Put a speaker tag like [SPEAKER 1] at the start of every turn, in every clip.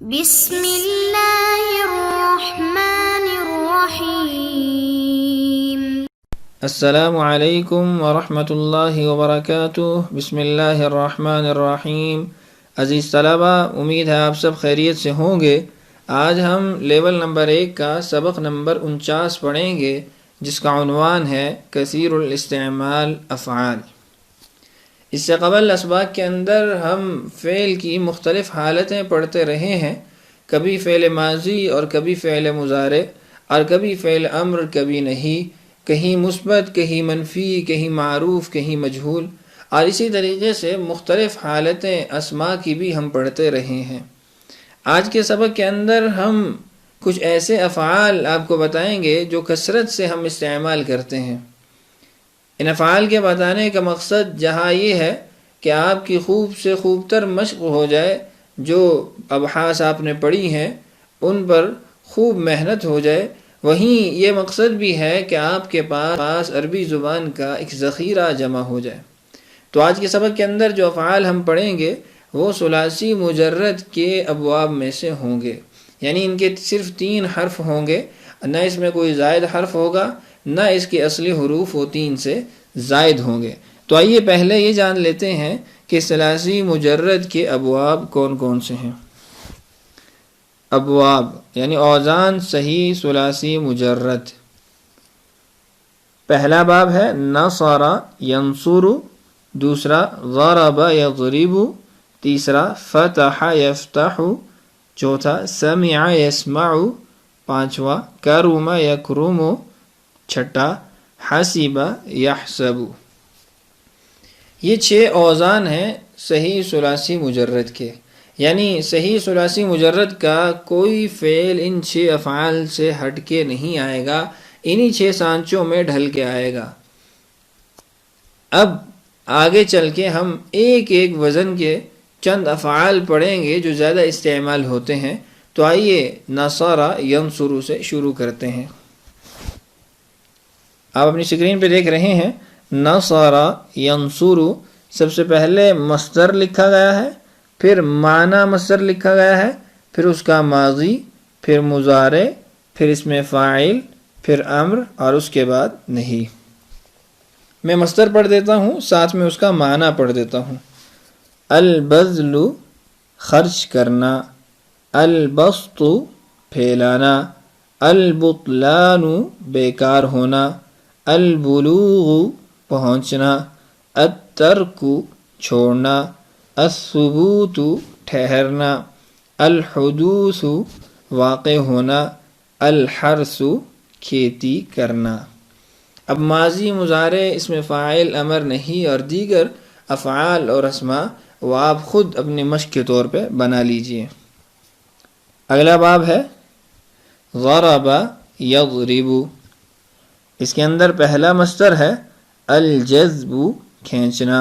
[SPEAKER 1] بسم اللہ الرحمن الرحیم۔
[SPEAKER 2] السلام علیکم ورحمۃ اللہ وبرکاتہ۔ بسم اللہ الرحمن الرحیم۔ عزیز طلبہ، امید ہے آپ سب خیریت سے ہوں گے۔ آج ہم لیول نمبر 1 کا سبق نمبر 49 پڑھیں گے، جس کا عنوان ہے کثیر الاستعمال افعال۔ اس سے قبل اسباق کے اندر ہم فعل کی مختلف حالتیں پڑھتے رہے ہیں، کبھی فعل ماضی اور کبھی فعل مضارع، اور کبھی فعل امر کبھی نہیں، کہیں مثبت کہیں منفی، کہیں معروف کہیں مجہول، اور اسی طریقے سے مختلف حالتیں اسماء کی بھی ہم پڑھتے رہے ہیں۔ آج کے سبق کے اندر ہم کچھ ایسے افعال آپ کو بتائیں گے جو کثرت سے ہم استعمال کرتے ہیں۔ ان افعال کے بتانے کا مقصد جہاں یہ ہے کہ آپ کی خوب سے خوب تر مشق ہو جائے، جو ابحاث آپ نے پڑھی ہیں ان پر خوب محنت ہو جائے، وہیں یہ مقصد بھی ہے کہ آپ کے پاس عربی زبان کا ایک ذخیرہ جمع ہو جائے۔ تو آج کے سبق کے اندر جو افعال ہم پڑھیں گے وہ ثلاثی مجرد کے ابواب میں سے ہوں گے، یعنی ان کے صرف 3 حرف ہوں گے، نہ اس میں کوئی زائد حرف ہوگا، نہ اس کے اصلی حروف وہ 3 سے زائد ہوں گے۔ تو آئیے پہلے یہ جان لیتے ہیں کہ ثلاثی مجرد کے ابواب کون کون سے ہیں۔ ابواب یعنی اوزان صحیح ثلاثی مجرد۔ پہلا باب ہے نصر ینصر، دوسرا ضرب یضرب، تیسرا فتح یفتح، چوتھا سمع یسمع، پانچواں کرم یکرم، چھٹا حسب یحسب۔ یہ 6 اوزان ہیں صحیح ثلاثی مجرد کے، یعنی صحیح ثلاثی مجرد کا کوئی فعل ان 6 افعال سے ہٹ کے نہیں آئے گا، انہی 6 سانچوں میں ڈھل کے آئے گا۔ اب آگے چل کے ہم ایک ایک وزن کے چند افعال پڑھیں گے جو زیادہ استعمال ہوتے ہیں۔ تو آئیے نصر ینصر سے شروع کرتے ہیں۔ آپ اپنی اسکرین پہ دیکھ رہے ہیں نصر ینصر، سب سے پہلے مصدر لکھا گیا ہے، پھر معنی مصدر لکھا گیا ہے، پھر اس کا ماضی، پھر مضارع، پھر اس میں فاعل، پھر امر، اور اس کے بعد نہیں۔ میں مصدر پڑھ دیتا ہوں، ساتھ میں اس کا معنی پڑھ دیتا ہوں۔ البذل خرچ کرنا، البسط پھیلانا، البطلان بیکار ہونا، البلوغ پہنچنا، الترک چھوڑنا، الثبوت ٹھہرنا، الحدوث واقع ہونا، الحرث کھیتی کرنا۔ اب ماضی، مضارع، اسم فاعل، امر، نہیں اور دیگر افعال اور اسماء وہ آپ خود اپنی مشق کے طور پہ بنا لیجئے۔ اگلا باب ہے ضرب یضرب۔ اس کے اندر پہلا مصدر ہے الجذب کھینچنا،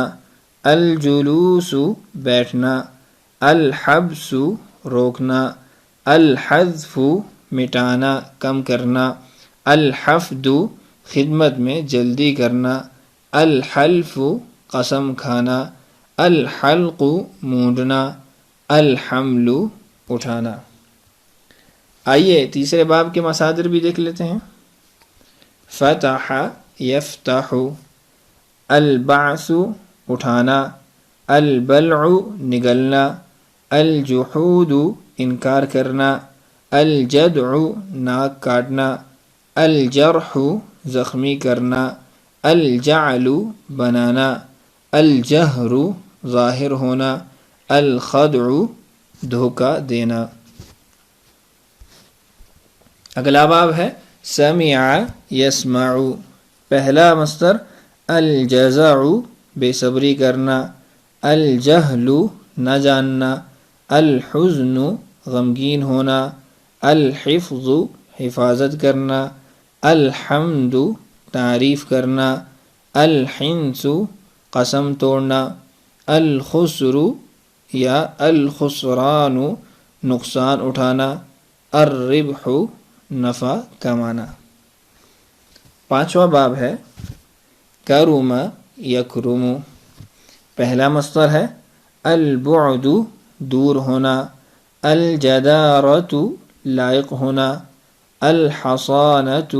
[SPEAKER 2] الجلوس بیٹھنا، الحبس روکنا، الحذف مٹانا کم کرنا، الحفد خدمت میں جلدی کرنا، الحلف قسم کھانا، الحلق مونڈنا، الحمل اٹھانا۔ آئیے تیسرے باب کے مصادر بھی دیکھ لیتے ہیں۔ فتح یفتح، البعث اٹھانا، البلع نگلنا، الجحود انکار کرنا، الجدع ناک کاٹنا، الجرح زخمی کرنا، الجعل بنانا، الجہر ظاہر ہونا، الخدع دھوکہ دینا۔ اگلا باب ہے سمع یسمع۔ پہلا مصدر الجزع بے صبری کرنا، الجہل نہ جاننا، الحزن غمگین ہونا، الحفظ حفاظت کرنا، الحمد تعریف کرنا، الحنث قسم توڑنا، الخسر یا الخسران نقصان اٹھانا، الربح نفع کمانا۔ پانچواں باب ہے کرم یکرم۔ پہلا مصدر ہے البعد دور ہونا، الجدارۃ لائق ہونا، الحصانۃ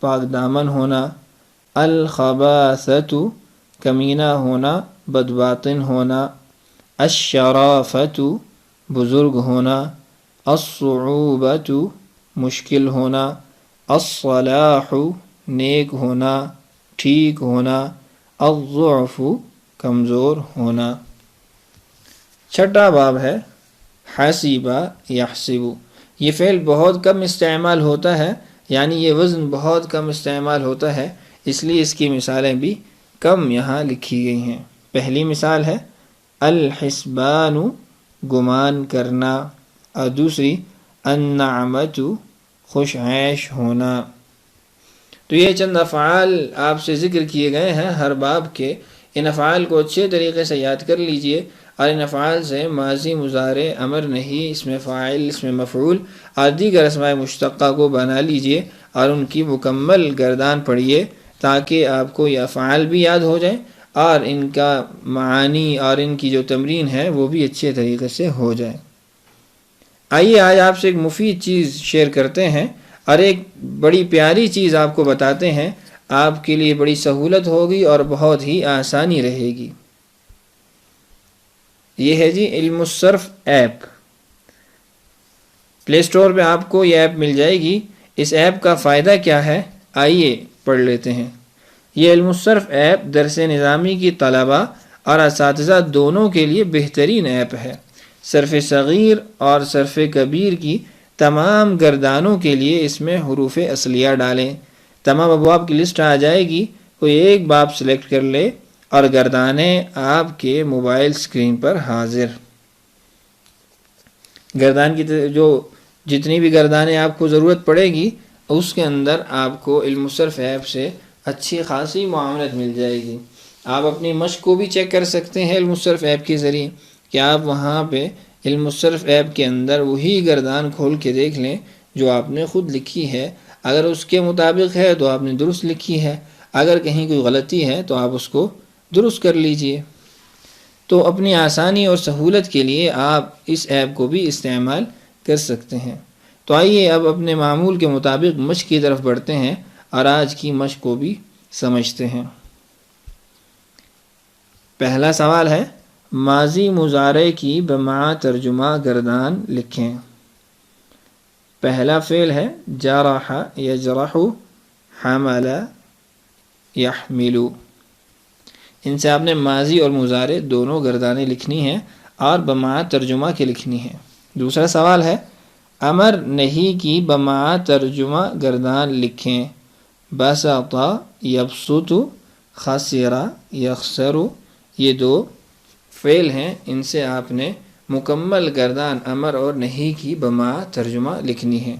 [SPEAKER 2] پاک دامن ہونا، الخباثۃ کمینہ ہونا، بدباطن ہونا، الشرافۃ بزرگ ہونا، الصعوبۃ مشکل ہونا، الصلاح نیک ہونا، ٹھیک ہونا، الضعف کمزور ہونا۔ چھٹا باب ہے حسیبہ یحسب۔ یہ فعل بہت کم استعمال ہوتا ہے، یعنی یہ وزن بہت کم استعمال ہوتا ہے، اس لیے اس کی مثالیں بھی کم یہاں لکھی گئی ہیں۔ پہلی مثال ہے الحسبان گمان کرنا، اور دوسری النعمۃ خوش عیش ہونا۔ تو یہ چند افعال آپ سے ذکر کیے گئے ہیں ہر باب کے۔ ان افعال کو اچھے طریقے سے یاد کر لیجئے، اور ان افعال سے ماضی، مضارع، امر نہیں، اسم فاعل، اسم مفعول اور دیگر اسماء مشتقہ کو بنا لیجئے اور ان کی مکمل گردان پڑھیے، تاکہ آپ کو یہ افعال بھی یاد ہو جائیں اور ان کا معانی اور ان کی جو تمرین ہے وہ بھی اچھے طریقے سے ہو جائے۔ آئیے آج آپ سے ایک مفید چیز شیئر کرتے ہیں اور ایک بڑی پیاری چیز آپ کو بتاتے ہیں، آپ کے لیے بڑی سہولت ہوگی اور بہت ہی آسانی رہے گی۔ یہ ہے جی علم الصرف ایپ۔ پلے اسٹور پہ آپ کو یہ ایپ مل جائے گی۔ اس ایپ کا فائدہ کیا ہے، آئیے پڑھ لیتے ہیں۔ یہ علم الصرف ایپ درس نظامی کی طلباء اور اساتذہ دونوں کے لیے بہترین ایپ ہے۔ صرف صغیر اور صرف کبیر کی تمام گردانوں کے لیے اس میں حروف اصلیہ ڈالیں، تمام ابواب کی لسٹ آ جائے گی، کوئی ایک باب سلیکٹ کر لے اور گردانیں آپ کے موبائل سکرین پر حاضر۔ گردان کی جو جتنی بھی گردانیں آپ کو ضرورت پڑے گی اس کے اندر آپ کو علم الصرف ایپ سے اچھی خاصی معاونت مل جائے گی۔ آپ اپنی مشق کو بھی چیک کر سکتے ہیں علم الصرف ایپ کے ذریعے، کہ آپ وہاں پہ علم الصرف ایپ کے اندر وہی گردان کھول کے دیکھ لیں جو آپ نے خود لکھی ہے۔ اگر اس کے مطابق ہے تو آپ نے درست لکھی ہے، اگر کہیں کوئی غلطی ہے تو آپ اس کو درست کر لیجئے۔ تو اپنی آسانی اور سہولت کے لیے آپ اس ایپ کو بھی استعمال کر سکتے ہیں۔ تو آئیے اب اپنے معمول کے مطابق مشق کی طرف بڑھتے ہیں اور آج کی مشق کو بھی سمجھتے ہیں۔ پہلا سوال ہے ماضی مضارع کی بمع ترجمہ گردان لکھیں۔ پہلا فعل ہے جرح یجرح، حمل یحمل۔ ان سے آپ نے ماضی اور مضارع دونوں گردانیں لکھنی ہیں اور بمع ترجمہ کے لکھنی ہیں۔ دوسرا سوال ہے امر نہیں کی بمع ترجمہ گردان لکھیں۔ بسط یبسط، خسر یخسر، یہ دو فعل ہیں، ان سے آپ نے مکمل گردان امر اور نہیں کی بمع ترجمہ لکھنی ہے۔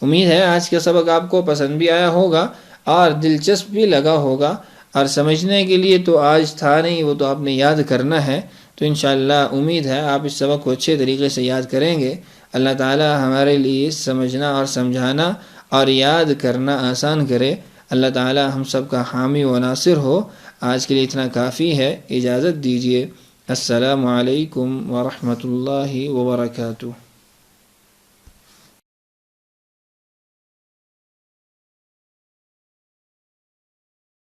[SPEAKER 2] امید ہے آج کا سبق آپ کو پسند بھی آیا ہوگا اور دلچسپ بھی لگا ہوگا، اور سمجھنے کے لیے تو آج تھا نہیں، وہ تو آپ نے یاد کرنا ہے۔ تو انشاءاللہ امید ہے آپ اس سبق کو اچھے طریقے سے یاد کریں گے۔ اللہ تعالی ہمارے لیے سمجھنا اور سمجھانا اور یاد کرنا آسان کرے۔ اللہ تعالی ہم سب کا حامی و ناصر ہو۔ آج کے لیے اتنا کافی ہے، اجازت دیجیے۔ السلام علیکم ورحمۃ اللہ وبرکاتہ۔